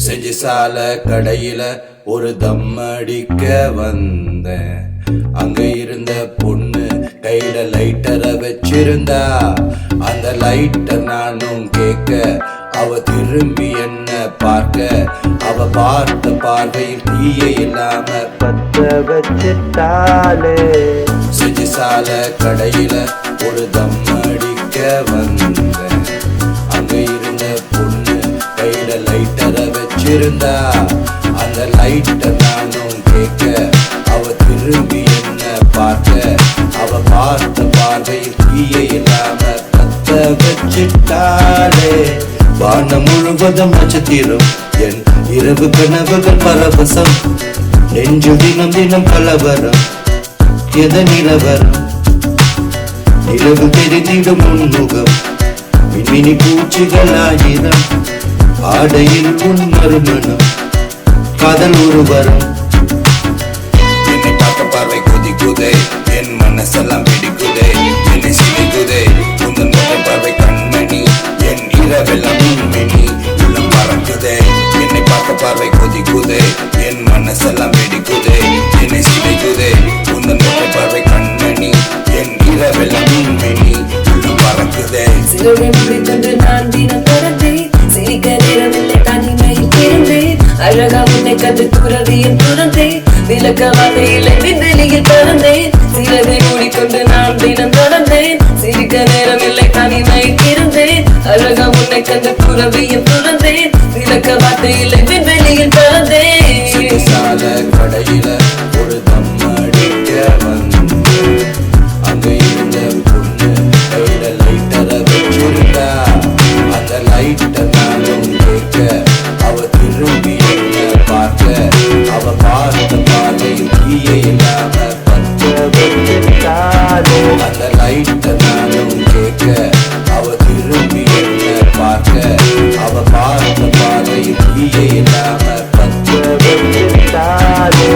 செஞ்சு சால கடையில ஒரு தம் அடிக்க வந்தேன். அங்க இருந்த பொண்ணு கையில லைட்டரை வச்சிருந்தா. அந்த லைட்டர் நானும் கேட்க அவ திரும்பி என்ன பார்க்க. அவ பார்த்த பார்வையில் தீய இல்லாம பத்த வச்சிட்டாலே. செஞ்சு சால கடையில ஒரு தம் அடிக்க வந்தேன். அங்க இருந்த பொண்ணு கையில லைட்டரை வச்சிருந்தா. அந்த லைட்டர் நானும் கேட்க அவ திரும்பி என்ன பார்க்க. அவ பார்த்த பார்வையில் தீய இல்லாம பத்த வச்சிட்டாலே. வானம் முழுவதும் நட்சத்திரம், என் இரவு கனவுகள் பரவசம். நெஞ்சு தினம் தினம் கலவரம், எத நிலவரம். நிலவு தெரிந்திடும் உன்முகம், மின்மினி பூச்சிகள் ஆயிரம். ஆடையில் உன் மறுமணம், காதல் ஒரு வரம். என்னை பார்த்த பார்வை கொதிக்குதே, என் மனசெல்லாம் பிடிக்குதே. என்னை சிரிக்குதே உந்தன் பார்வை கண்மணி, என் இரவெல்லாம் மின்மினி உள்ளம் பறக்குதே. என்னை பார்த்த பார்வை கொதிக்குதே, என் மனசெல்லாம் பிடிக்குதே. என்னை சிரிக்குதே உந்தன் பார்வை கண்மணி, என் இரவெல்லாம் மின்மினி உள்ளம் பறக்குதே. சிலரை முடித்தொன்று நான் தினம் பறந்தேன். சிரிக்க நேரமில்லை தனிமையில் பிறந்தேன். அழகா உன்னை கண்டு துறவியில் துறந்தேன். விளக்க வாதையில்லை விண்வெளியில் பறந்தேன். சிலரை மூடிக்கொண்டு நான் தினம் தொடர்ந்தேன். சிரிக்க நேரமில்லை தனிமையில் இருந்தேன். அழகா உன்னை கண்டு துறவியில் துறந்தேன். விளக்க வார்த்தையில்லை விண்வெளியில் பறந்தேன். சால கடையில ஒரு தம் அடிக்க வந்தேன். அங்க இருந்த பொண்ணு கையில லைட்டரை வச்சிருந்தா. அந்த லைட்டர் நானும் கேட்க அவ திரும்பி என்ன பார்க்க. அவ பார்த்த பார்வையில் தீய இல்லாம பத்த வச்சிட்டாலே. அந்த லைட்டர் நானும் கேட்க அவ திரும்பி என்ன பார்க்க. அவ பார்த்த பார்வையில் தீய இல்லாம பத்த வச்சிட்டாலே.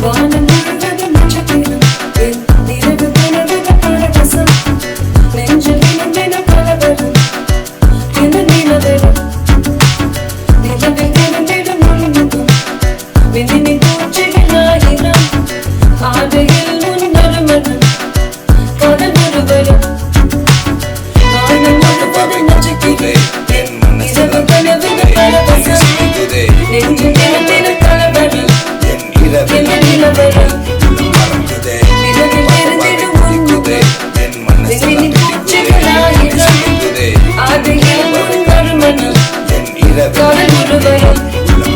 வானம் முழுவதும் நட்சத்திரம், என் இரவு கனவுகள் பரவசம். நெஞ்சில் தினம் தினம் கலவரம், எந்த நிலவரம். நிலவில் திறந்திடும் உன்முகம், மின்மினி பூச்சிகள் ஆயிரம். ஆடையில் உன் மறுமணம், காதல் ஒரு வரம். வானம் முழுவதும் நட்சத்திரம், என் மனசெல்லாம் கனவுகள் பரவசம். நெஞ்சில் தினம் தினம் கலவரம், என் இரவு எந்த நிலவரம். பறக்குதே. நிலவில் திறந்திடும் உன்முகம், என் மனசெல்லாம் மின்மினி பூச்சிகள் ஆயிரம். பிடிக்குதே. ஆடையில் உன் மறுமணம், என் இரவு காதல் ஒரு வரம்.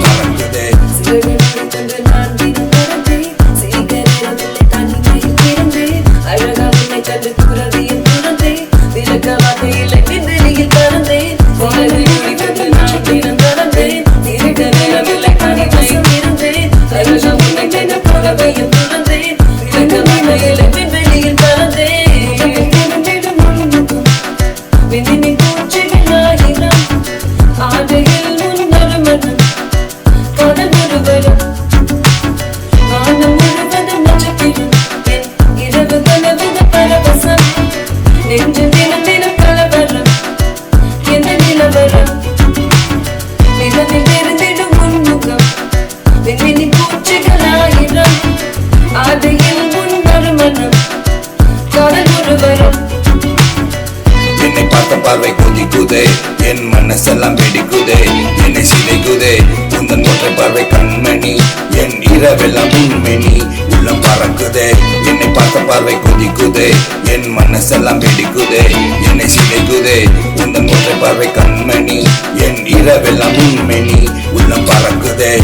பறக்குதே. சிலரை முடித்தொன்று நான் தினம் பறந்தேன். சிரிக்க நேரமில்லை தனிமையில் பிறந்தேன். அழகா உன்னை கண்டு துறவியில் துறந்தேன். விளக்க வார்த்தையில்லை விண்வெளியில் பறந்தேன். சிலரை முடித்தொன்று நான் தினம் பறந்தேன். சிரிக்க நேரமில்லை தனிமையில் இருந்தேன். அழகா உன்னை கண்டு துறவியில் துறந்தேன். விளக்க வார்த்தையில்லை விண்வெளியில் பறந்தேன். திறந்திடும் உன்முகம், மின்மினி பூச்சிகள் ஆயிரம். ஆடையில் உன் மறுமணம், காதல் ஒரு வரம். வானம் முழுவதும் நட்சத்திரம், என் இரவு கனவுகள் பரவசம். நெஞ்சில் தினம் தினம் கலவரம், எந்த நிலவரம். நிலவில் தெரிந்திடும் உன்முகம், மின்மினி பூச்சிகள் ஆயிரம். ஆடையில் உன் மறுமணம், காதல் ஒரு வரம். என்னை பார்த்த பார்வை கொதிக்குதே, என் மனசெல்லாம் பிடிக்குதே. என்னை சிதைக்குதே உந்தன் ஒற்றை பார்வை கண்மணி, என் இரவெல்லாம் மின்மினி உள்ளம் பறக்குதே. என்னை பார்த்த பார்வை கொதிக்குதே, என் மனசெல்லாம் பிடிக்குதே. என்னை சிதைக்குதே உந்தன் ஒற்றை பார்வை கண்மணி, என் இரவெல்லாம் மின்மினி உள்ளம் பறக்குதே.